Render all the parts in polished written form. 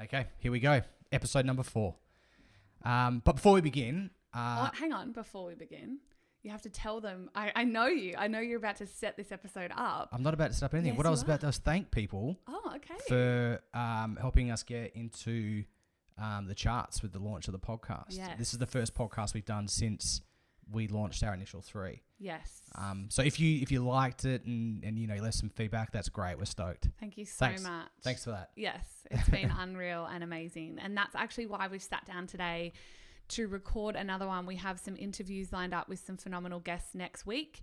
Okay, here we go. Episode number 4. But before we begin... hang on. Before we begin, you have to tell them. I know you. I know you're about to set this episode up. I'm not about to set up anything. Yes, what I was about to was thank people for helping us get into the charts with the launch of the podcast. Yes. This is the first podcast we've done since we launched our initial 3. Yes. So if you liked it and you left some feedback, that's great. We're stoked. Thank you so much. Thanks for that. Yes, it's been unreal and amazing. And that's actually why we've sat down today to record another one. We have some interviews lined up with some phenomenal guests next week.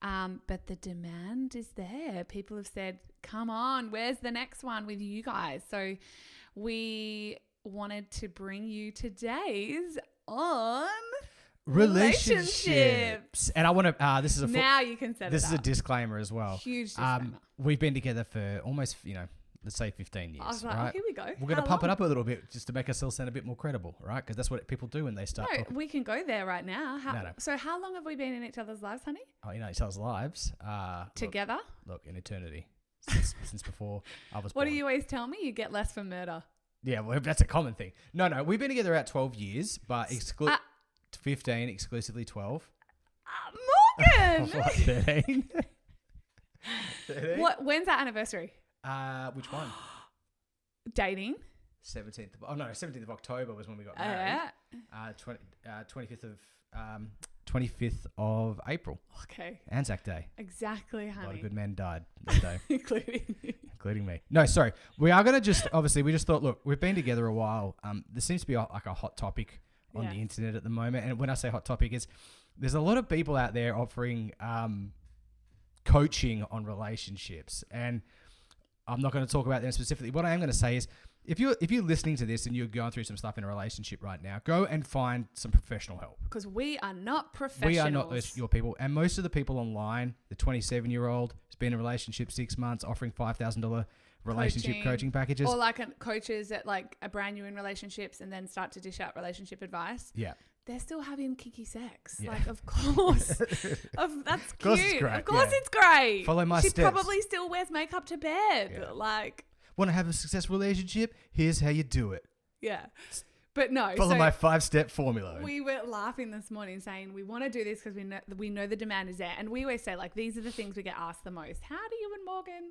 But the demand is there. People have said, come on, where's the next one with you guys? So we wanted to bring you today's on relationships. And I want to, this is a now you can set this it is up. a disclaimer as well. Huge disclaimer. We've been together for almost, let's say 15 years. I was like, right? oh, here we go. We're going to pump it up a little bit just to make ourselves sound a bit more credible, right? Because that's what people do when they start talking. We can go there right now. No. So how long have we been in each other's lives, honey? Oh, each other's lives. Together? Look, in eternity. Since before I was born. What do you always tell me? You get less for murder. Yeah, well, that's a common thing. No, we've been together about 12 years, but 15, exclusively 12. Morgan! What, 13? 13? When's our anniversary? Which one? Dating. 17th of October was when we got married. 25th of April. Okay. Anzac Day. Exactly, honey. A lot of good men died that day. Including me. No, sorry. We are going to obviously, we just thought, look, we've been together a while. There seems to be like a hot topic on the internet at the moment. And when I say hot topic, there's a lot of people out there offering coaching on relationships. And I'm not going to talk about them specifically. What I am going to say is, if you're listening to this and you're going through some stuff in a relationship right now, go and find some professional help. Because we are not professionals. We are not your people. And most of the people online, the 27-year-old who's been in a relationship 6 months, offering $5,000 relationship coaching packages. Or like coaches that like are brand new in relationships and then start to dish out relationship advice. Yeah. They're still having kinky sex. Yeah. Like, of course. That's cute. Of course it's great. Of course it's great. Follow my steps. She probably still wears makeup to bed. Yeah. Like... Want to have a successful relationship? Here's how you do it. Yeah. But no. Follow my 5-step formula. We were laughing this morning saying we want to do this because we know the demand is there. And we always say, like, these are the things we get asked the most. How do you and Morgan,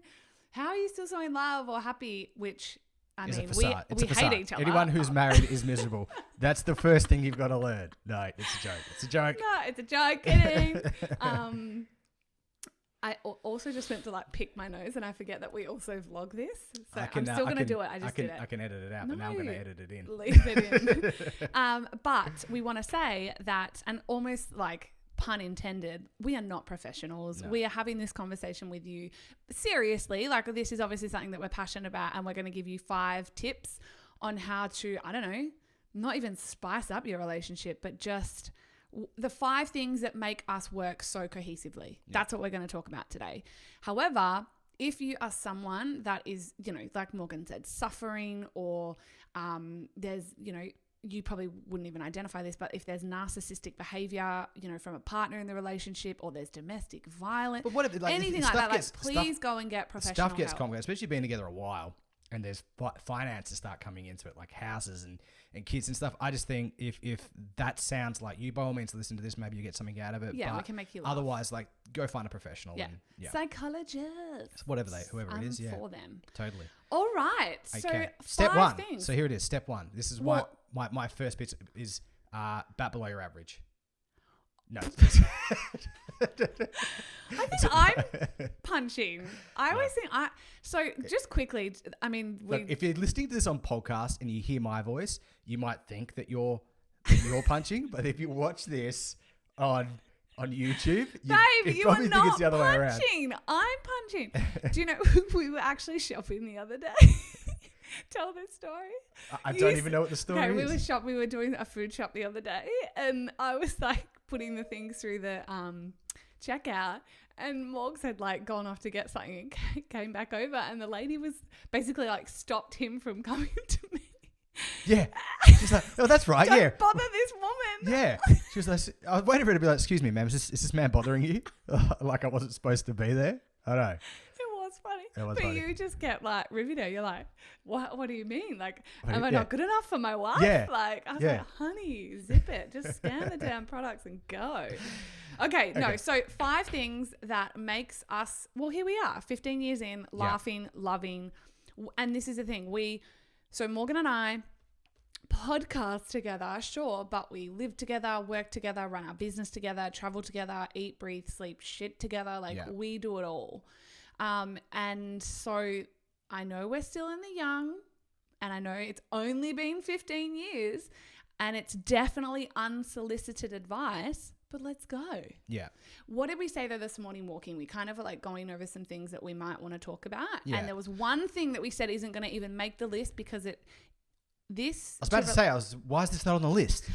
how are you still so in love or happy? Which, I mean, we hate each other. Anyone who's married is miserable. That's the first thing you've got to learn. No, it's a joke. It's a joke. No, it's a joke. Kidding. I also just went to like pick my nose and I forget that we also vlog this. So I'm still going to do it. I just did it. I can edit it out, but now I'm going to edit it in. Leave it in. But we want to say that, and almost like pun intended, we are not professionals. No. We are having this conversation with you seriously. Like this is obviously something that we're passionate about and we're going to give you 5 tips on how to, I don't know, not even spice up your relationship, but just... the 5 things that make us work so cohesively. Yeah. That's what we're going to talk about today. However, if you are someone that is, like Morgan said, suffering or there's, you probably wouldn't even identify this, but if there's narcissistic behavior, from a partner in the relationship or there's domestic violence, but what if, like, anything like that, please go and get professional help. Stuff gets complicated, especially being together a while. And there's finances start coming into it, like houses and kids and stuff. I just think if that sounds like you, by all means, listen to this. Maybe you get something out of it. Yeah, but we can make you laugh. Otherwise, like, go find a professional. Yeah. Psychologist. Whoever it is. Yeah. For them. Totally. All right. Okay. So Step 1. Things. So here it is. Step 1. This is why my first bit is bat below your average. No. I think I'm punching. I always think so just quickly, I mean, look, if you're listening to this on podcast and you hear my voice, you might think that you're punching, but if you watch this on YouTube, you are probably not think it's the other way around. I'm punching. Do you know, we were actually shopping the other day. Tell this story. I don't even know what the story is. We were doing a food shop the other day and I was like putting the things through the checkout and Morgs had like gone off to get something and came back over and the lady was basically like stopped him from coming to me. Yeah. She's like, oh, that's right. Don't bother this woman. Yeah. She was like, I was waiting for her to be like, excuse me, ma'am, is this man bothering you? Like I wasn't supposed to be there. I know. It was funny. But funny. you just kept like ribbing her. You're like, what do you mean? Like, What do am you- I not good enough for my wife? Yeah. Like, I was Yeah. like, honey, zip it. Just scan the damn products and go. Okay, no. So 5 things that makes us, well, here we are, 15 years in, laughing, loving. And this is the thing. So Morgan and I podcast together, sure, but we live together, work together, run our business together, travel together, eat, breathe, sleep, shit together. Like we do it all. And so I know we're still in the young, and I know it's only been 15 years, and it's definitely unsolicited advice, but let's go. Yeah. What did we say though this morning walking? We kind of were like going over some things that we might want to talk about. Yeah. And there was one thing that we said isn't going to even make the list because I was about to say, why is this not on the list?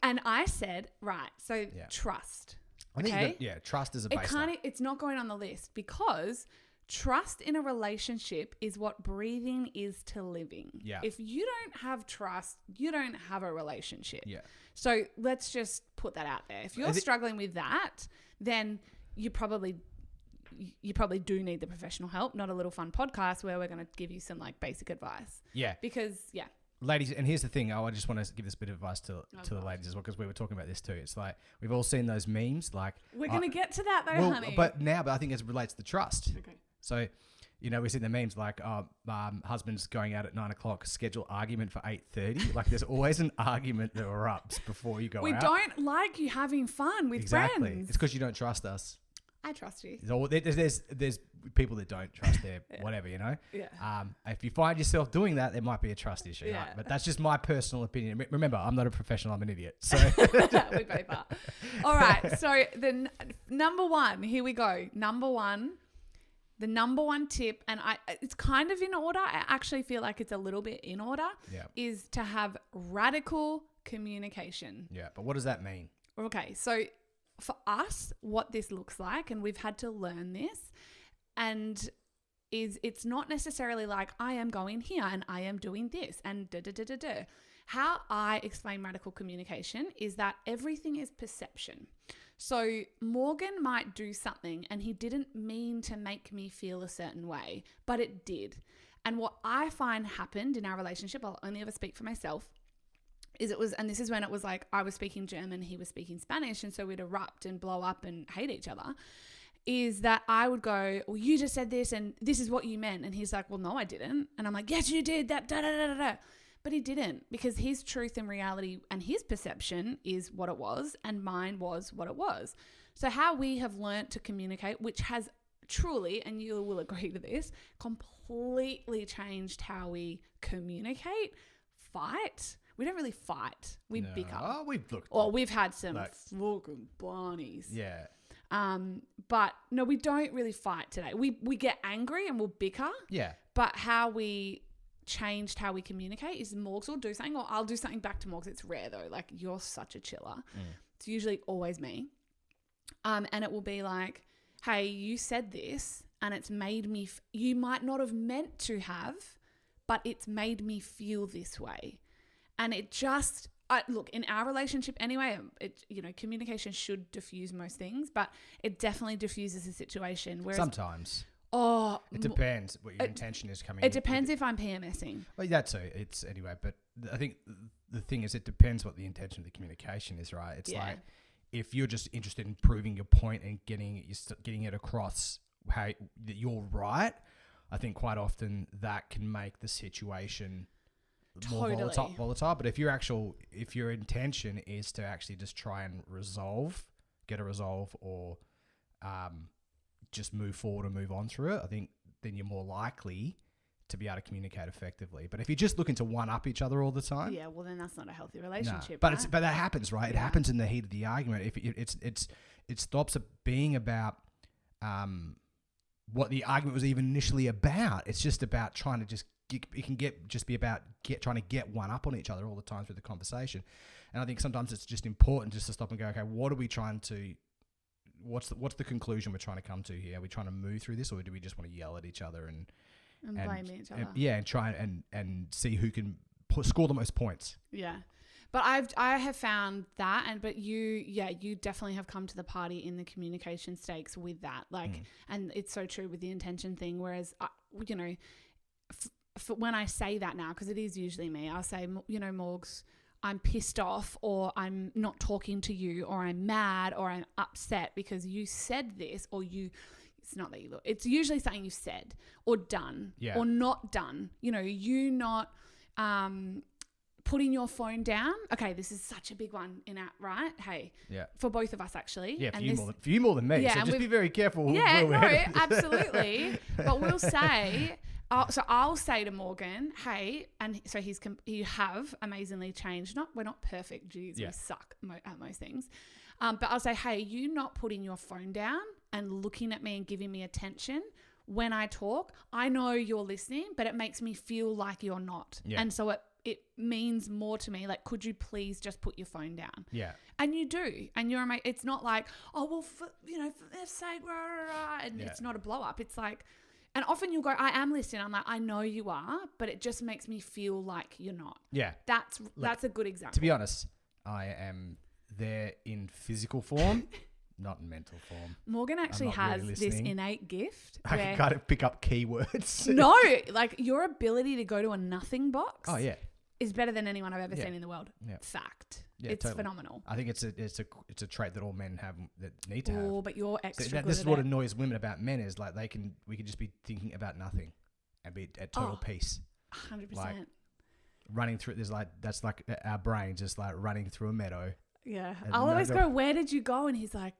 And I said, right, so trust. I think trust is a baseline. It's not going on the list because trust in a relationship is what breathing is to living. Yeah. If you don't have trust, you don't have a relationship. Yeah. So let's just put that out there. If you're struggling with that, then you probably do need the professional help, not a little fun podcast where we're going to give you some like basic advice. Yeah. Because, ladies, and here's the thing. I just want to give this bit of advice to the ladies as well, because we were talking about this too. It's like we've all seen those memes. Like we're going to get to that though, honey. But I think it relates to trust. Okay. So, we see the memes like, husband's going out at 9:00, schedule argument for 8:30. Like there's always an argument that erupts before you go out. We don't like you having fun with friends. It's because you don't trust us. I trust you. There's people that don't trust their whatever, Yeah. If you find yourself doing that, there might be a trust issue. Yeah. Right? But that's just my personal opinion. Remember, I'm not a professional. I'm an idiot. So we both are. All right. So the number one, here we go. The number one tip, and it's kind of in order. I actually feel like it's a little bit in order. Yeah. Is to have radical communication. Yeah. But what does that mean? Okay. So for us, what this looks like, and we've had to learn this, and it's not necessarily like I am going here and I am doing this and da-da-da-da-da. How I explain radical communication is that everything is perception. So Morgan might do something and he didn't mean to make me feel a certain way, but it did. And what I find happened in our relationship, I'll only ever speak for myself, and this is when it was like I was speaking German, he was speaking Spanish, and so we'd erupt and blow up and hate each other, is that I would go, well, you just said this and this is what you meant. And he's like, well, no, I didn't. And I'm like, yes, you did, that, da-da-da-da-da. But he didn't, because his truth and reality and his perception is what it was and mine was what it was. So how we have learnt to communicate, which has truly, and you will agree to this, completely changed how we communicate, fight. We don't really fight. We bicker. Oh, we've had some fucking bunnies. Yeah. But no, we don't really fight today. We get angry and we'll bicker. Yeah. But how we changed how we communicate is Morgs will do something or I'll do something back to Morgs. It's rare though. Like you're such a chiller. It's usually always me. And it will be like, hey, you said this and it's made me, you might not have meant to have, but it's made me feel this way. And it just, look, in our relationship anyway, communication should diffuse most things, but it definitely diffuses a situation. Whereas, sometimes. It depends what your intention is coming. It depends if I'm PMSing. Well, that too. It's anyway, but I think the thing is, it depends what the intention of the communication is, right? It's like if you're just interested in proving your point and getting it across that you're right. I think quite often that can make the situation more volatile. But if your intention is to actually just try and get a resolve, or just move forward and move on through it, I think then you're more likely to be able to communicate effectively. But if you're just looking to one up each other all the time, well then that's not a healthy relationship. No. But that happens, right? It happens in the heat of the argument. If it stops it being about what the argument was even initially about. It's just about trying to trying to get one up on each other all the time through the conversation. And I think sometimes it's just important just to stop and go, okay, what's the conclusion we're trying to come to here? Are we trying to move through this, or do we just want to yell at each other and blame each other? And try and see who can score the most points. Yeah. But I have found that, but you definitely have come to the party in the communication stakes with that. And it's so true with the intention thing. Whereas you know, for when I say that now, because it is usually me, I'll say, you know, Morgs, I'm pissed off, or I'm not talking to you, or I'm mad, or I'm upset because you said this, or it's not that you look, it's usually something you said or done or not done. You know, you not putting your phone down. Okay, this is such a big one right? Hey, for both of us actually. Yeah, for you more than me. Yeah, so just be very careful. Yeah, absolutely. But we'll say, so I'll say to Morgan, hey, and so you have amazingly changed. We're not perfect. Geez, we suck at most things. But I'll say, hey, you not putting your phone down and looking at me and giving me attention when I talk. I know you're listening, but it makes me feel like you're not. Yeah. And so it means more to me. Like, could you please just put your phone down? Yeah. And you do. And it's not like, oh, well, for their sake, rah, rah, rah, and it's not a blow up. It's like, and often you'll go, I am listening. I'm like, I know you are, but it just makes me feel like you're not. Yeah. That's a good example. To be honest, I am there in physical form, not in mental form. Morgan actually has this innate gift. I can kind of pick up keywords. No, like your ability to go to a nothing box. Oh, yeah. Is better than anyone I've ever seen in the world. Yeah. Fact. Yeah, it's totally phenomenal. I think it's a trait that all men have that need to have. Oh, but you're extra good This is what annoys women about men is like we can just be thinking about nothing and be at total peace. 100%. Like running through that's like our brain just like running through a meadow. Yeah. I'll always go, where did you go? And he's like,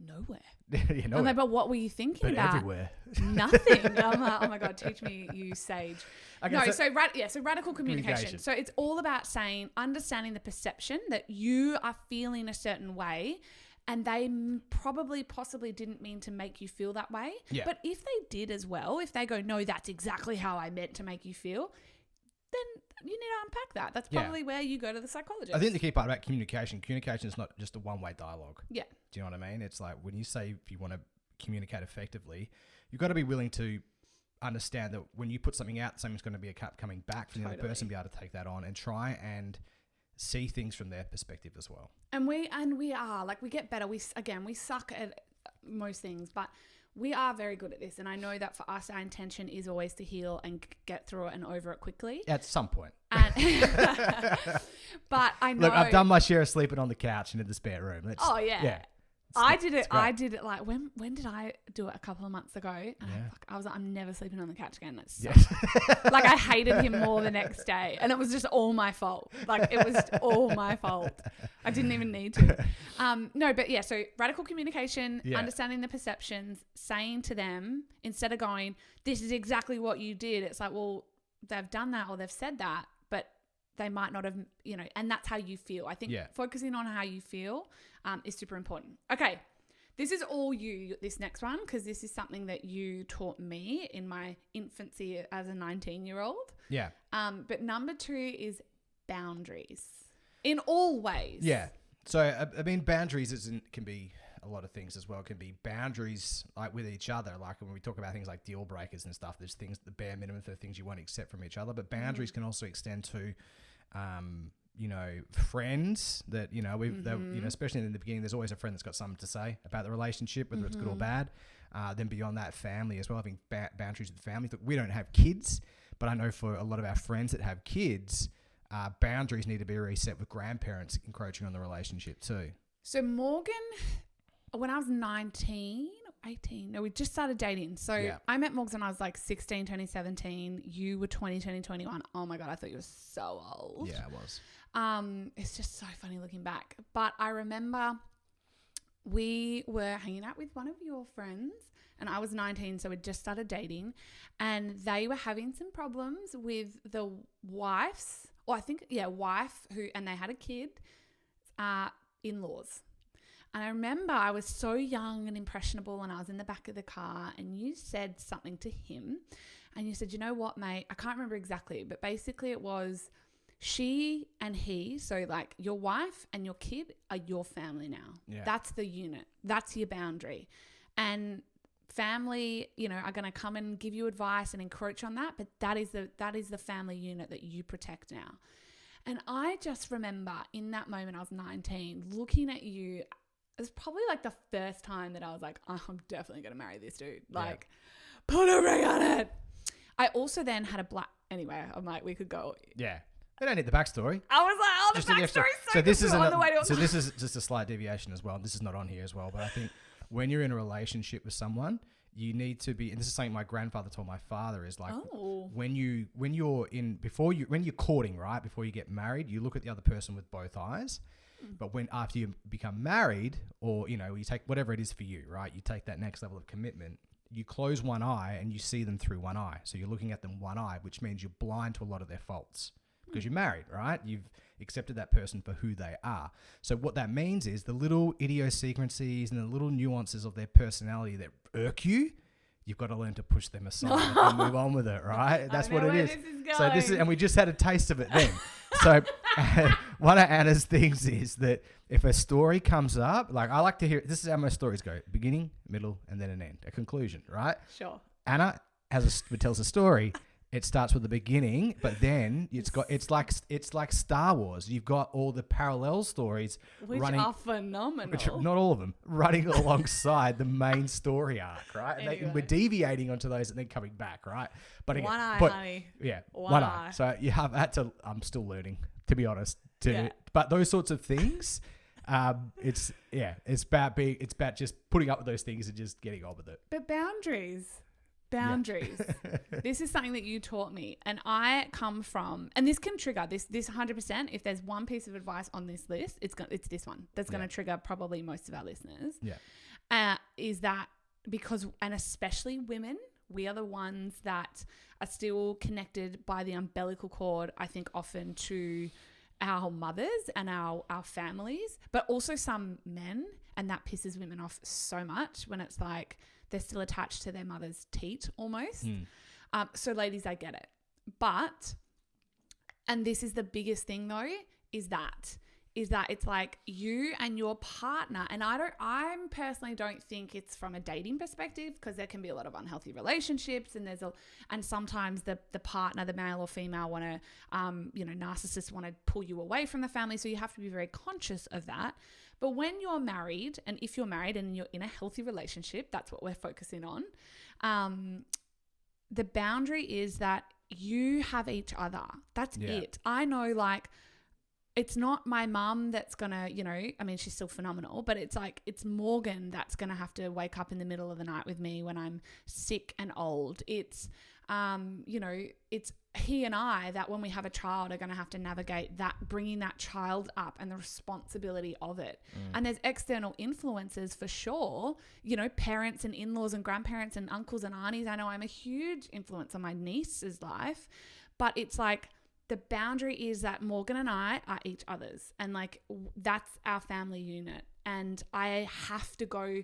nowhere. I'm like, but what were you thinking about? Everywhere. Nothing. I'm like, oh my God, teach me, you sage. Okay, so radical communication. So it's all about understanding the perception that you are feeling a certain way, and they possibly didn't mean to make you feel that way. Yeah. But if they did as well, if they go, no, that's exactly how I meant to make you feel, then you need to unpack that. That's probably where you go to the psychologist. I think the key part about communication is not just a one-way dialogue. Yeah. Do you know what I mean? It's like when you say if you want to communicate effectively, you've got to be willing to understand that when you put something out, something's going to be coming back from the other person, be able to take that on and try and see things from their perspective as well. And we are, like, we get better. We suck at most things, but we are very good at this, and I know that for us, our intention is always to heal and get through it and over it quickly. At some point. But I know. Look, I've done my share of sleeping on the couch and in the spare room. I did it like, when did I do it? A couple of months ago. And I was like, I'm never sleeping on the couch again. That's like, I hated him more the next day, and it was just all my fault. Like, it was all my fault. I didn't even need to. So radical communication, understanding the perceptions, saying to them, instead of going, this is exactly what you did. It's like, well, they've done that or they've said that, but they might not have, and that's how you feel. I think focusing on how you feel is super important. Okay, this is all you, this next one, because this is something that you taught me in my infancy as a 19-year-old. Yeah. But number 2 is boundaries in all ways. Yeah. So, I mean, boundaries can be a lot of things as well. It can be boundaries like with each other. Like when we talk about things like deal breakers and stuff, there's things, the bare minimum for things you won't accept from each other. But boundaries can also extend to, friends that, especially in the beginning, there's always a friend that's got something to say about the relationship, whether it's good or bad. Then beyond that, family as well. I think boundaries with family. We don't have kids, but I know for a lot of our friends that have kids, boundaries need to be reset with grandparents encroaching on the relationship too. So Morgan, when I was 19, 18, no, we just started dating. So I met Morgan when I was like 16, 2017. You were 20, 21. Oh my God, I thought you were so old. Yeah, I was. It's just so funny looking back. But I remember we were hanging out with one of your friends, and I was 19, so we just started dating, and they were having some problems with the wife, and they had a kid, in-laws. And I remember I was so young and impressionable, and I was in the back of the car, and you said something to him, and you said, you know what, mate, I can't remember exactly, but basically it was she and he, so like your wife and your kid are your family now. Yeah. That's the unit. That's your boundary. And family, are going to come and give you advice and encroach on that, but that is the family unit that you protect now. And I just remember in that moment, I was 19, looking at you. It was probably like the first time that I was like, oh, I'm definitely going to marry this dude. Like, put a ring on it. I also then had anyway, I'm like, we could go. Yeah. We don't need the backstory. I was like, oh, the backstory's so this is on the way to so this is just a slight deviation as well. This is not on here as well, but I think when you're in a relationship with someone, you need to be, and this is something my grandfather told my father, is like when you're courting, right, before you get married, you look at the other person with both eyes. But after you become married, or you take whatever it is for you, right, you take that next level of commitment, you close one eye and you see them through one eye. So you're looking at them one eye, which means you're blind to a lot of their faults because you're married, right? You've accepted that person for who they are. So what that means is the little idiosyncrasies and the little nuances of their personality that irk you, you've got to learn to push them aside and move on with it, right? That's what it is. So this is, and we just had a taste of it then. So one of Anna's things is that if a story comes up, like I like to hear, this is how most stories go: beginning, middle, and then an end, a conclusion, right? Sure. Anna tells a story. It starts with the beginning, but then it's like Star Wars. You've got all the parallel stories which are phenomenal. Which not all of them running alongside the main story arc, right? Anyway. And we're deviating onto those and then coming back, right? But again, one eye, honey. Yeah, one eye. So you have had to. I'm still learning, to be honest. But those sorts of things. It's about just putting up with those things and just getting on with it. But boundaries. Yeah. This is something that you taught me, and I come from, and this can trigger this 100%. If there's one piece of advice on this list, it's this one that's going to trigger probably most of our listeners. Is that because, and especially women, we are the ones that are still connected by the umbilical cord, I think often to our mothers and our families, but also some men, and that pisses women off so much when it's like they're still attached to their mother's teat almost. So ladies, I get it. But, and this is the biggest thing though, is that it's like you and your partner, and I personally don't think it's from a dating perspective, because there can be a lot of unhealthy relationships, and and sometimes the partner, the male or female, want to, narcissists want to pull you away from the family. So you have to be very conscious of that. But when you're married, and if you're married and you're in a healthy relationship, that's what we're focusing on. The boundary is that you have each other. That's it. I know, like, it's not my mum that's going to, I mean, she's still phenomenal, but it's like, it's Morgan that's going to have to wake up in the middle of the night with me when I'm sick and old. It's, it's he and I that when we have a child are going to have to navigate that, bringing that child up and the responsibility of it. And there's external influences for sure, parents and in-laws and grandparents and uncles and aunties. I know I'm a huge influence on my niece's life, but it's like, the boundary is that Morgan and I are each other's, and like that's our family unit. And I have to go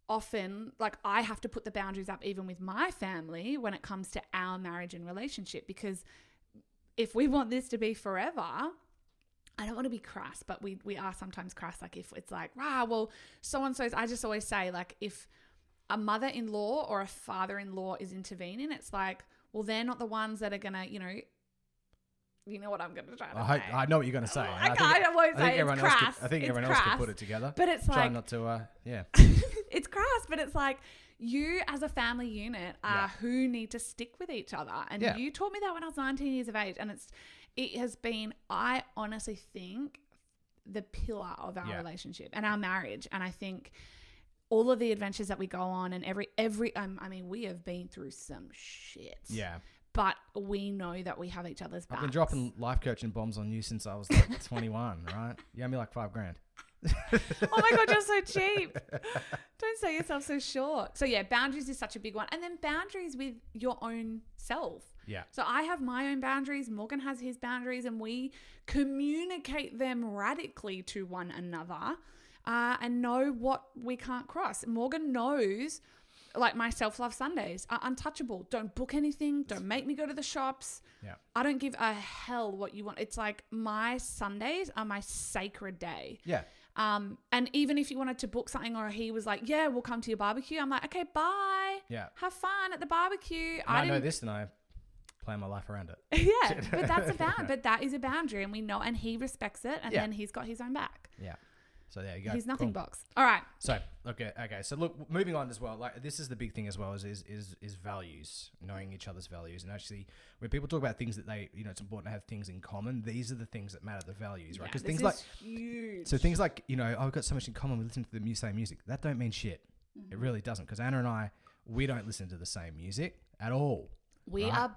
often, like I have to put the boundaries up even with my family when it comes to our marriage and relationship, because if we want this to be forever, I don't want to be crass, but we are sometimes crass. Like if it's like, so-and-so's, I just always say, like, if a mother-in-law or a father-in-law is intervening, it's like, well, they're not the ones that are going to, you know what I'm going to try to say. I know what you're going to say. I think everyone else could put it together. But it's try like, not to, it's crass, but it's like you as a family unit are who need to stick with each other. And you taught me that when I was 19 years of age. And it has been, I honestly think, the pillar of our relationship and our marriage. And I think all of the adventures that we go on, and we have been through some shit. Yeah. But we know that we have each other's backs. I've been dropping life coaching bombs on you since I was like 21, right? You owe me like $5,000. Oh my God, you're so cheap. Don't sell yourself so short. So yeah, boundaries is such a big one. And then boundaries with your own self. Yeah. So I have my own boundaries. Morgan has his boundaries, and we communicate them radically to one another and know what we can't cross. Morgan knows, like, my self-love Sundays are untouchable. Don't book anything. Don't make me go to the shops. Yeah. I don't give a hell what you want. It's like my Sundays are my sacred day. Yeah. And even if you wanted to book something, or he was like, yeah, we'll come to your barbecue, I'm like, okay, bye. Yeah. Have fun at the barbecue. I know this, and I plan my life around it. Yeah. But that's but that is a boundary, and we know, and he respects it, and then he's got his own back. Yeah. So there you go. He's nothing box. All right. So okay. So look, moving on as well. Like this is the big thing as well is values, knowing each other's values, and actually when people talk about things that they, it's important to have things in common. These are the things that matter, the values, right? Because things like huge. So things like I've got so much in common. We listen to the same music. That don't mean shit. Mm-hmm. It really doesn't. Because Anna and I, we don't listen to the same music at all. We are.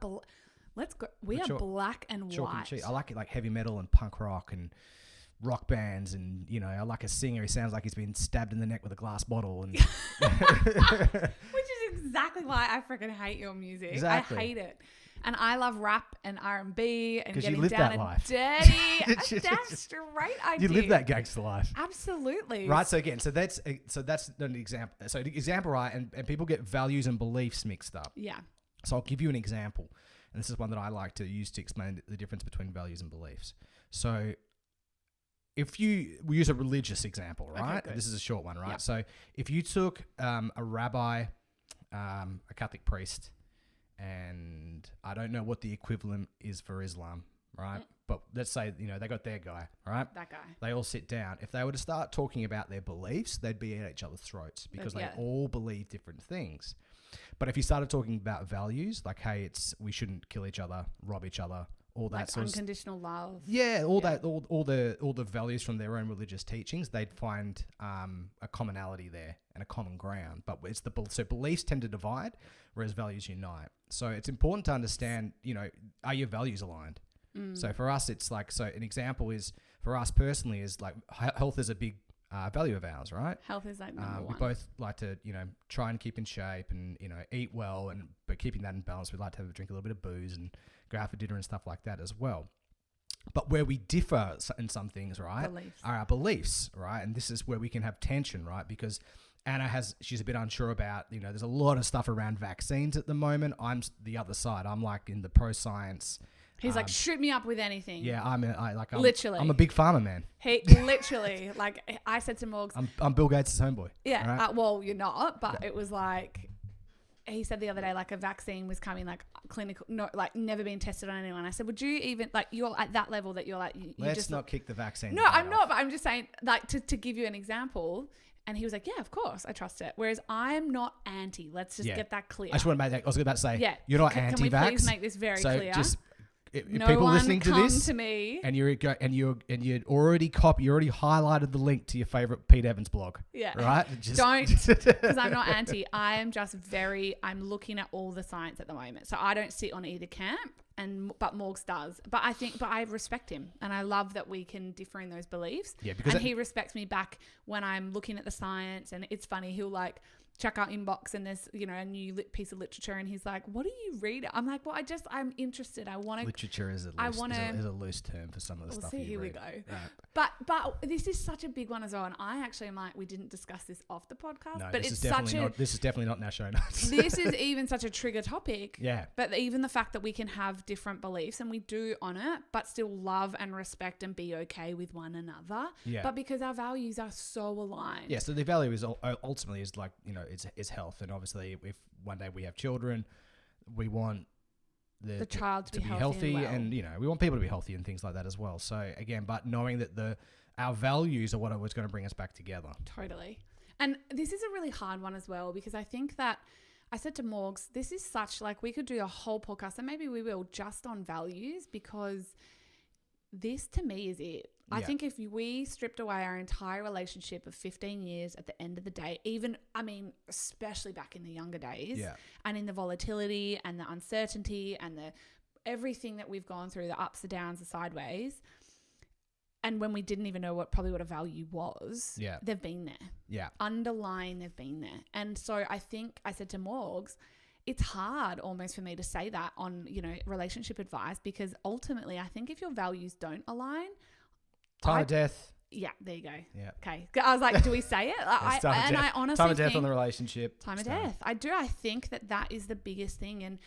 Let's go. We are black and white. I like it like heavy metal and punk rock and rock bands, and I like a singer who sounds like he's been stabbed in the neck with a glass bottle, and which is exactly why I freaking hate your music. Exactly. I hate it, and I love rap and R&B and getting you live down that and life. dirty. That's straight. I You live that gangster life. Absolutely. Right. So again, so that's an example. So the example, right, and people get values and beliefs mixed up. Yeah. So I'll give you an example, and this is one that I like to use to explain the difference between values and beliefs. So we use a religious example, right? Okay, this is a short one, right? Yeah. So if you took a rabbi, a Catholic priest, and I don't know what the equivalent is for Islam, right? But let's say, they got their guy, right? That guy. They all sit down. If they were to start talking about their beliefs, they'd be at each other's throats because they all believe different things. But if you started talking about values, like, hey, we shouldn't kill each other, rob each other, all that like sort of unconditional love. Yeah, all the values from their own religious teachings, they'd find a commonality there and a common ground. But so beliefs tend to divide, whereas values unite. So it's important to understand, are your values aligned? So for us, it's like, so an example is for us personally is like health is a big value of ours, right? Health is like number one. We both like to, try and keep in shape and, eat well, but keeping that in balance. We like to drink a little bit of booze and go out for dinner and stuff like that as well. But where we differ in some things, right, are our beliefs, right? And this is where we can have tension, right? Because Anna she's a bit unsure about, there's a lot of stuff around vaccines at the moment. I'm the other side. I'm like in the pro-science. He's like, shoot me up with anything. Yeah, I'm literally. I'm a big farmer man. He literally, like I said to Morgs. I'm Bill Gates' homeboy. Yeah. Right? Well, you're not, but it was like, he said the other day, like a vaccine was coming, like clinical, like never been tested on anyone. I said, would you even, like, you're at that level that you're like, let's just not kick the vaccine. No, I'm not, but I'm just saying, like, to give you an example. And he was like, yeah, of course, I trust it. Whereas I'm not anti. Let's just get that clear. I just want to make that, I was about to say, you're not anti-vax. Can we please make this very clear? Just, if no people one listening to this, to me. and you already highlighted the link to your favorite Pete Evans blog. Yeah. Right? Don't, because I'm not anti. I am just I'm looking at all the science at the moment. So I don't sit on either camp, but Morgs does. But I respect him, and I love that we can differ in those beliefs. Yeah, because he respects me back when I'm looking at the science, and it's funny. He'll like check our inbox and there's, a new piece of literature, and he's like, what do you read? I'm like, well, I'm interested. I want to. Literature is a loose term for some of the stuff you read. Here we go. Right. But this is such a big one as well, and I actually am like, we didn't discuss this off the podcast, no, but this is definitely not in our show notes. This is even such a trigger topic. Yeah. But even the fact that we can have different beliefs, and we do on it, but still love and respect and be okay with one another. Yeah. But because our values are so aligned. Yeah. So the value is ultimately is like, it's health, and obviously if one day we have children, we want the child to be healthy and we want people to be healthy and things like that as well. So again, but knowing that our values are what was going to bring us back together. Totally. And this is a really hard one as well, because I think that I said to Morgs, this is such, like, we could do a whole podcast, and maybe we will, just on values, because this to me is it. I think if we stripped away our entire relationship of 15 years at the end of the day, especially back in the younger days, and in the volatility and the uncertainty and the everything that we've gone through, the ups, the downs, the sideways, and when we didn't even know what a value was, they've been there. Yeah. Underlying, they've been there. And so I think I said to Morgs, it's hard almost for me to say that on, relationship advice, because ultimately I think if your values don't align, time of death. Yeah, there you go. Yeah. Okay. I was like, do we say it? I honestly time of death on the relationship. Time of death. I do. I think that is the biggest thing. And,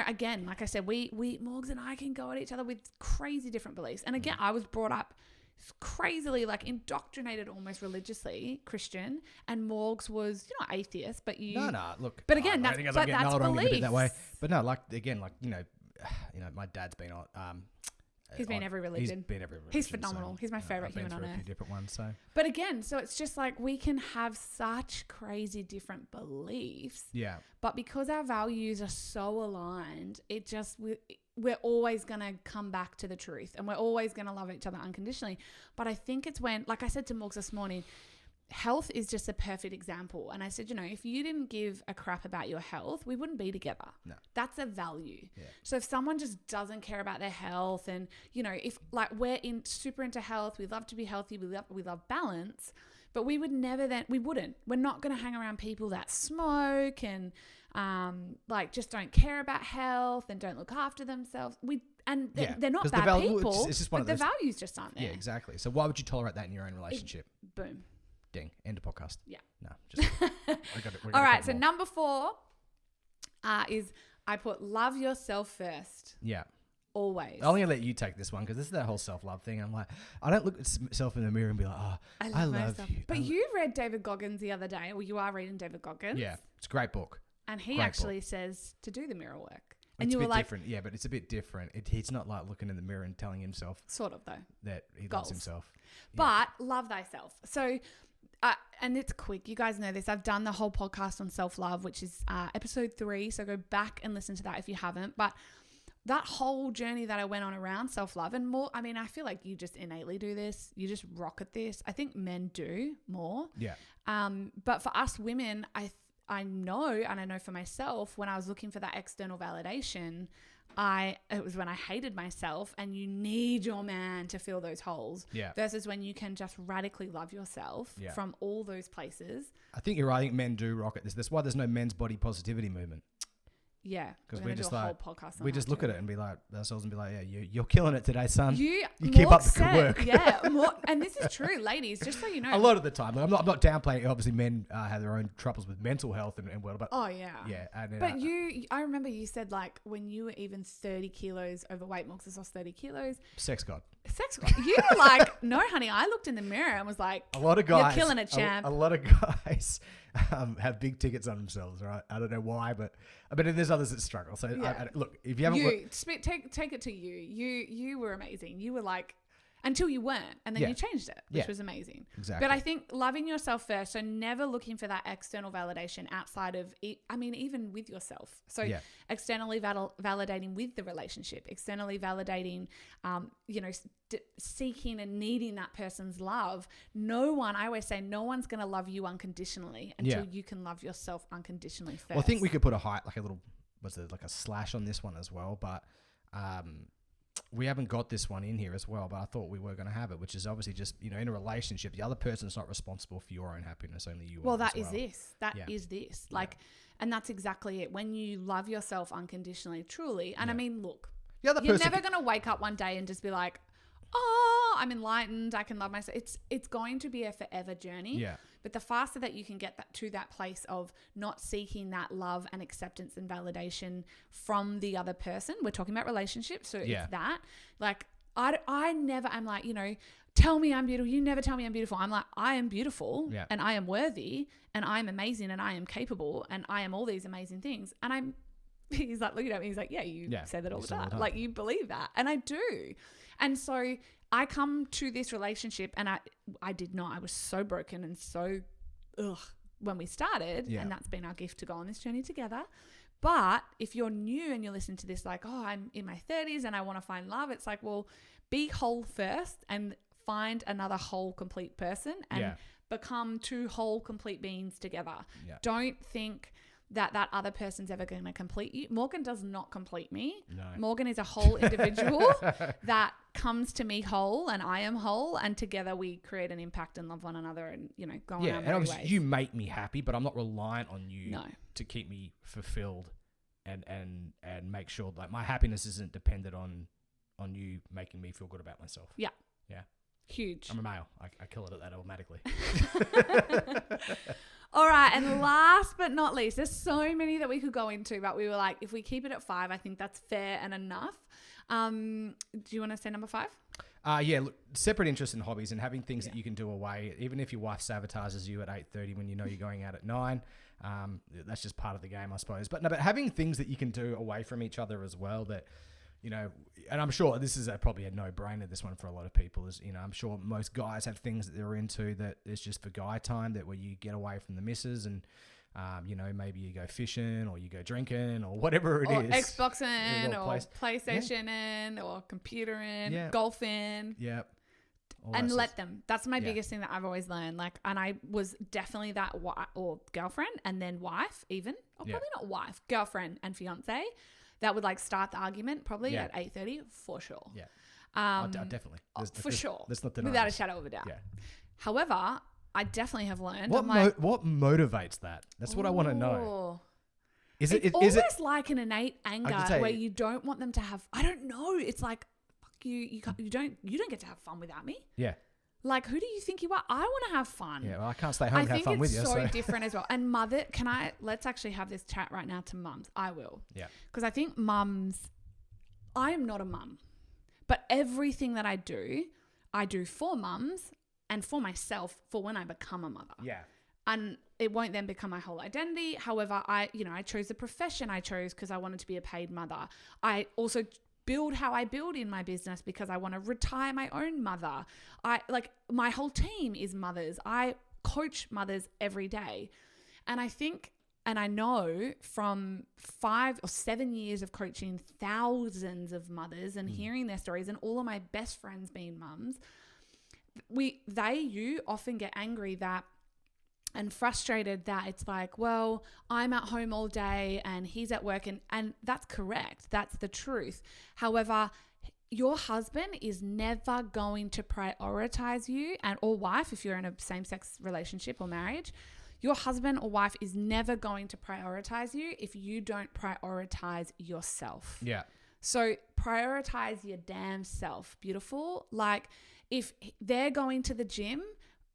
again, like I said, we Morgs and I can go at each other with crazy different beliefs. And again, I was brought up crazily, like, indoctrinated almost religiously Christian, and Morgs was atheist, but look, but again, that's beliefs. That way. But no, like, again, like, my dad's been He's been every religion. He's been every religion. He's phenomenal. He's my favorite human on earth. A few different ones. So, but again, so it's just like we can have such crazy different beliefs. Yeah. But because our values are so aligned, it just we're always going to come back to the truth, and we're always going to love each other unconditionally. But I think it's when, like I said to Morgs this morning, health is just a perfect example. And I said, if you didn't give a crap about your health, we wouldn't be together. No. That's a value. Yeah. So if someone just doesn't care about their health, and, if like we're super into health, we love to be healthy, we love balance, but we would never we're not going to hang around people that smoke and like just don't care about health and don't look after themselves. They're not bad people, it's just but the values just aren't there. Yeah, exactly. So why would you tolerate that in your own relationship? Boom. Ding. End of podcast. Yeah. No, just. All right. So number 4 is I put love yourself first. Yeah. Always. I'm going to let you take this one because this is that whole self-love thing. I'm like, I don't look at myself in the mirror and be like, I love you. But you read David Goggins the other day. Well, you are reading David Goggins. Yeah. It's a great book. And he actually says to do the mirror work. And it's you a were bit like, different. Yeah, but it's a bit different. He's not like looking in the mirror and telling himself. Sort of, though. That he loves himself. But love thyself. So... and it's quick. You guys know this. I've done the whole podcast on self-love, which is episode 3. So go back and listen to that if you haven't. But that whole journey that I went on around self-love and more, I mean, I feel like you just innately do this. You just rock at this. I think men do more. Yeah. But for us women, I know, and I know for myself, when I was looking for that external validation, it was when I hated myself, and you need your man to fill those holes. Yeah. Versus when you can just radically love yourself from all those places. I think you're right. I think men do rock at this. That's why there's no men's body positivity movement. Yeah, because we just do a whole podcast on we just look too. at it and be like ourselves and be like, yeah, you're killing it today, son. You keep up the good work. Yeah, and this is true, ladies. Just so you know, a lot of the time, like, I'm not downplaying. Obviously, men have their own troubles with mental health and well, but yeah. And, but I remember you said like when you were even 30 kilos overweight, Morgs has lost 30 kilos. Sex god. You were like, no, honey. I looked in the mirror and was like, a lot of guys, you're killing it, champ. A lot of guys have big tickets on themselves, right? I don't know why, but there's others that struggle. So look, if you haven't, take it to you. You were amazing. You were like, until you weren't, and then you changed it, which was amazing. Exactly. But I think loving yourself first, so never looking for that external validation outside of it. I mean, even with yourself. So externally validating with the relationship, externally validating, seeking and needing that person's love. I always say, no one's going to love you unconditionally until you can love yourself unconditionally first. Well, I think we could put like a slash on this one as well, but we haven't got this one in here as well, but I thought we were going to have it, which is obviously just, in a relationship, the other person's not responsible for your own happiness, only you are. Well, that is this. That is this. Like, and that's exactly it. When you love yourself unconditionally, truly, and I mean, look, you're never going to wake up one day and just be like, oh, I'm enlightened, I can love myself. It's going to be a forever journey. Yeah. But the faster that you can get to that place of not seeking that love and acceptance and validation from the other person, we're talking about relationships, so it's that. Like, I never am like, tell me I'm beautiful. You never tell me I'm beautiful. I'm like, I am beautiful and I am worthy and I am amazing and I am capable and I am all these amazing things. And he's like, looking at me, he's like, yeah, you say that all the time. Like, you believe that. And I do. And so I come to this relationship and I did not. I was so broken and so when we started, and that's been our gift to go on this journey together. But if you're new and you're listening to this like, oh, I'm in my 30s and I want to find love, it's like, well, be whole first and find another whole, complete person and become two whole, complete beings together. Yeah. Don't think that other person's ever going to complete you. Morgan does not complete me. No. Morgan is a whole individual that comes to me whole and I am whole, and together we create an impact and love one another and, go on our and obviously ways. You make me happy, but I'm not reliant on you to keep me fulfilled and make sure like my happiness isn't dependent on you making me feel good about myself. Yeah. Yeah. Huge. I'm a male. I kill it at that automatically. All right. And last but not least, there's so many that we could go into, but we were like, if we keep it at 5, I think that's fair and enough. Do you want to say number 5? Look, separate interests and hobbies and having things that you can do away, even if your wife sabotages you at 8:30 when you're going out at 9. That's just part of the game, I suppose. But having things that you can do away from each other as well that, and I'm sure this is probably a no-brainer, this one for a lot of people is, I'm sure most guys have things that they're into that is just for guy time, that where you get away from the missus and, maybe you go fishing or you go drinking or whatever it or is. Xboxing or PlayStation or computer golfing. Yeah. And let them. That's my biggest thing that I've always learned. Like, and I was definitely that or girlfriend and then wife even. Or probably not wife, girlfriend and fiance. That would like start the argument probably at 8:30 for sure. Yeah. Definitely. For sure. Let's not deny without this. a shadow of a doubt. Yeah. However, I definitely have learned. What motivates that? That's what I want to know. Is it almost like an innate anger where you don't want them to have? I don't know. It's like, fuck you. You don't get to have fun without me. Yeah. Like, who do you think you are? I want to have fun. Yeah. Well, I can't stay home and have fun with you. I think it's so different as well. And let's actually have this chat right now to mums. I will. Yeah. Because I think mums. I am not a mum, but everything that I do for mums. And for myself, for when I become a mother. Yeah. And it won't then become my whole identity. However, I chose the profession I chose because I wanted to be a paid mother. I also build how I build in my business because I want to retire my own mother. My whole team is mothers. I coach mothers every day. And I think, and I know from 5 or 7 years of coaching thousands of mothers and hearing their stories and all of my best friends being mums, you often get angry and frustrated that it's like, well, I'm at home all day and he's at work, and that's correct. That's the truth. However, your husband is never going to prioritize you, or wife, if you're in a same-sex relationship or marriage, your husband or wife is never going to prioritize you if you don't prioritize yourself. Yeah. So prioritize your damn self, beautiful. Like, if they're going to the gym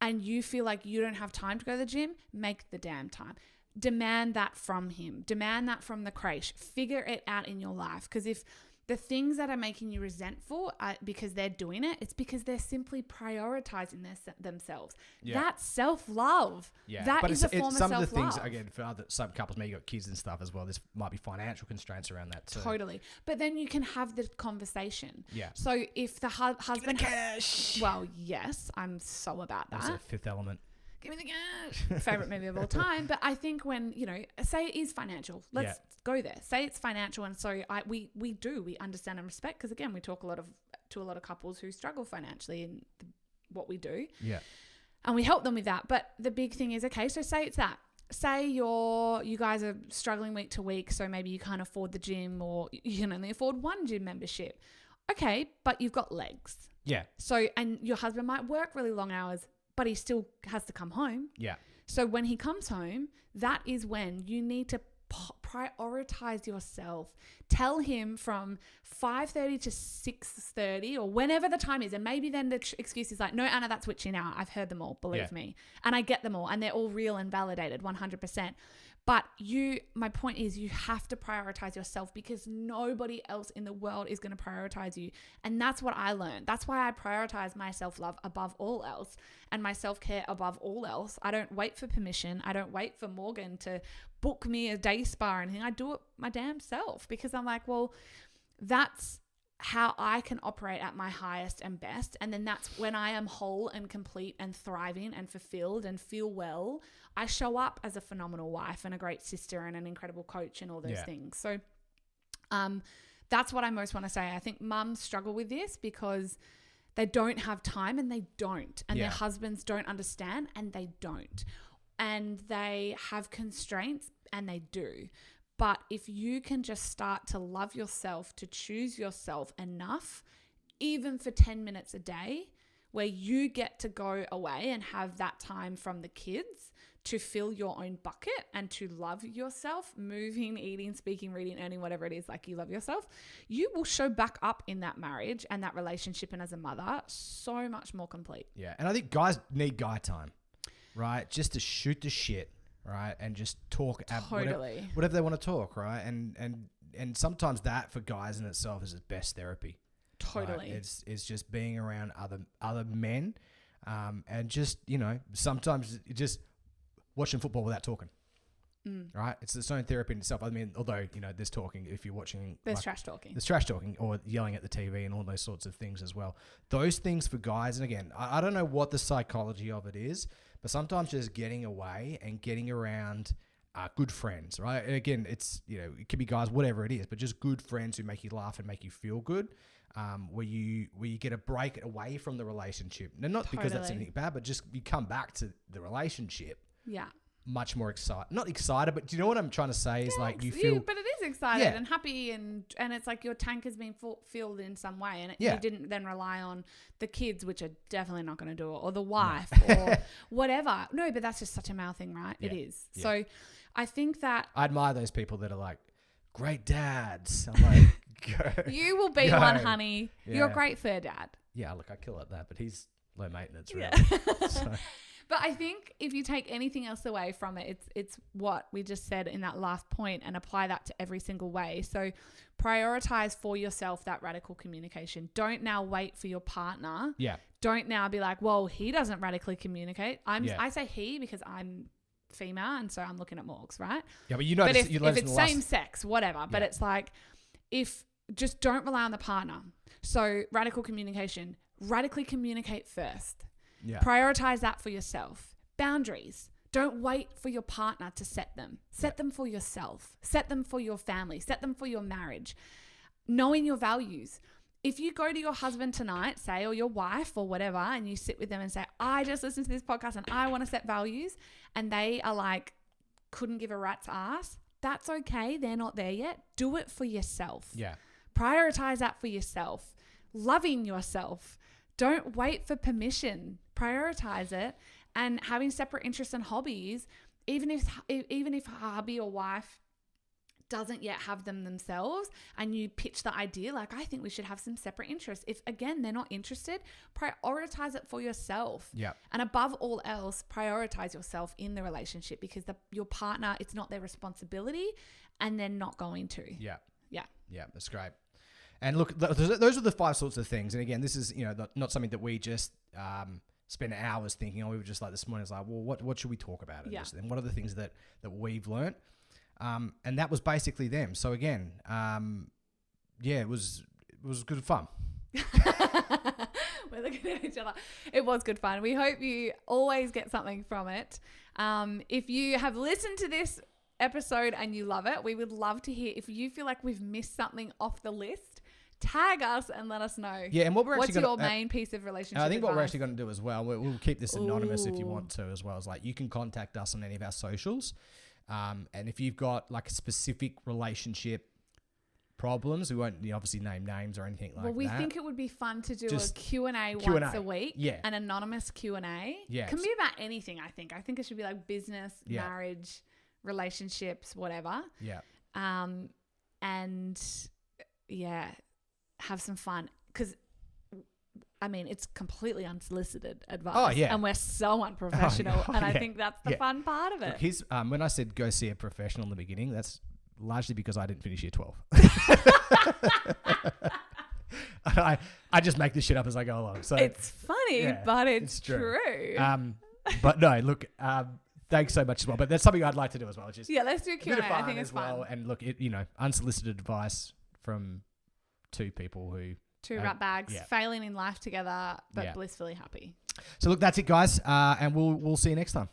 and you feel like you don't have time to go to the gym, make the damn time. Demand that from him. Demand that from the creche. Figure it out in your life. Because if the things that are making you resentful because they're doing it, it's because they're simply prioritizing themselves. Yeah. That's self-love. Yeah. That is a form of self-love. Some of the things, again, for some couples, maybe you've got kids and stuff as well, there might be financial constraints around that too. Totally. But then you can have the conversation. Yeah. So if the husband... Give me the cash! Well, yes, I'm so about that. That's a Fifth Element. Give me the cash. Favorite movie of all time. But I think when, say it is financial, let's go there. Say it's financial. And so we understand and respect, because again, we talk to a lot of couples who struggle financially in what we do. Yeah. And we help them with that. But the big thing is, okay, so say it's that. Say you guys are struggling week to week. So maybe you can't afford the gym, or you can only afford one gym membership. Okay. But you've got legs. Yeah. So, and your husband might work really long hours, but he still has to come home. Yeah. So when he comes home, that is when you need to prioritize yourself. Tell him from 5:30 to 6:30 or whenever the time is. And maybe then the excuse is like, no, Anna, that's witchy now. I've heard them all, believe me. And I get them all. And they're all real and validated 100%. But my point is, you have to prioritize yourself, because nobody else in the world is going to prioritize you. And that's what I learned. That's why I prioritize my self-love above all else and my self-care above all else. I don't wait for permission. I don't wait for Morgan to book me a day spa or anything. I do it my damn self, because I'm like, well, that's how I can operate at my highest and best. And then that's when I am whole and complete and thriving and fulfilled and feel well. I show up as a phenomenal wife and a great sister and an incredible coach and all those things. So that's what I most want to say. I think mums struggle with this because they don't have time, and they don't. And their husbands don't understand, and they don't. And they have constraints, and they do. But if you can just start to love yourself, to choose yourself enough, even for 10 minutes a day, where you get to go away and have that time from the kids to fill your own bucket and to love yourself, moving, eating, speaking, reading, earning, whatever it is, like you love yourself, you will show back up in that marriage and that relationship, and as a mother, so much more complete. Yeah. And I think guys need guy time, right? Just to shoot the shit. Right, and just talk whatever they want to talk, right? And sometimes that for guys in itself is the best therapy. Totally, right? It's just being around other men, and just sometimes just watching football without talking. right? It's its own therapy in itself. I mean, although, there's talking, if you're watching. There's trash talking. There's trash talking or yelling at the TV and all those sorts of things as well. Those things for guys, and again, I don't know what the psychology of it is, but sometimes just getting away and getting around good friends, right? And again, it's, it could be guys, whatever it is, but just good friends who make you laugh and make you feel good. Where you get a break away from the relationship. And not because that's anything bad, but just you come back to the relationship. Yeah. Much more excited. Not excited, but do you know what I'm trying to say is like you feel... But it is excited and happy and it's like your tank has been filled in some way and you didn't then rely on the kids, which are definitely not going to do it, or the wife or whatever. No, but that's just such a male thing, right? Yeah. It is. Yeah. So I think that... I admire those people that are like, great dads. I'm like... Go, you will be one, honey. Yeah. You're a great fur dad. Yeah, look, I kill at that, but he's low maintenance, really. Yeah. So. But I think if you take anything else away from it, it's what we just said in that last point and apply that to every single way. So prioritize for yourself that radical communication. Don't now wait for your partner. Yeah. Don't now be like, well, he doesn't radically communicate. I say he because I'm female and so I'm looking at Morgs, right? Yeah, but you know, if it's same sex, whatever. But it's like, just don't rely on the partner. So radical communication, radically communicate first. Yeah. Prioritize that for yourself. Boundaries. Don't wait for your partner to set them. Set them for yourself. Set them for your family. Set them for your marriage. Knowing your values. If you go to your husband tonight, say, or your wife or whatever, and you sit with them and say, I just listened to this podcast and I want to set values, and they are like, couldn't give a rat's ass, that's okay. They're not there yet. Do it for yourself. Yeah. Prioritize that for yourself. Loving yourself. Don't wait for permission. Prioritize it. And having separate interests and hobbies, even if hubby or wife doesn't yet have them themselves and you pitch the idea, like, I think we should have some separate interests. If, again, they're not interested, prioritize it for yourself. Yeah. And above all else, prioritize yourself in the relationship because your partner, it's not their responsibility and they're not going to. Yeah. Yeah. Yeah, that's great. And look, those are the 5 sorts of things. And again, this is, not something that we just spend hours thinking. We were just like this morning, it's like, well, what should we talk about in this? And what are the things that we've learned? And that was basically them. So again, it was good fun. We're looking at each other. It was good fun. We hope you always get something from it. If you have listened to this episode and you love it, we would love to hear. If you feel like we've missed something off the list, tag us and let us know. Yeah, and what's your main piece of relationship I think advice? what we're actually going to do as well, we'll keep this anonymous if you want to as well. Is like you can contact us on any of our socials. And if you've got like a specific relationship problems, we won't obviously name names or anything like that. Well, we think it would be fun to do a Q&A once a week. Yeah. An anonymous Q&A. Yeah. Can be about anything, I think. I think it should be like business, marriage, relationships, whatever. Yeah. And have some fun. Because, I mean, it's completely unsolicited advice. Oh, yeah. And we're so unprofessional. And I think that's the fun part of it. Look, when I said go see a professional in the beginning, that's largely because I didn't finish year 12. I just make this shit up as I go along. So it's funny, but it's true. But no, look, thanks so much as well. But that's something I'd like to do as well. Just let's do a Q&A. I think it's fun. And look, unsolicited advice from 2 people who... 2 rat bags, failing in life together, but blissfully happy. So look, that's it, guys. And we'll see you next time.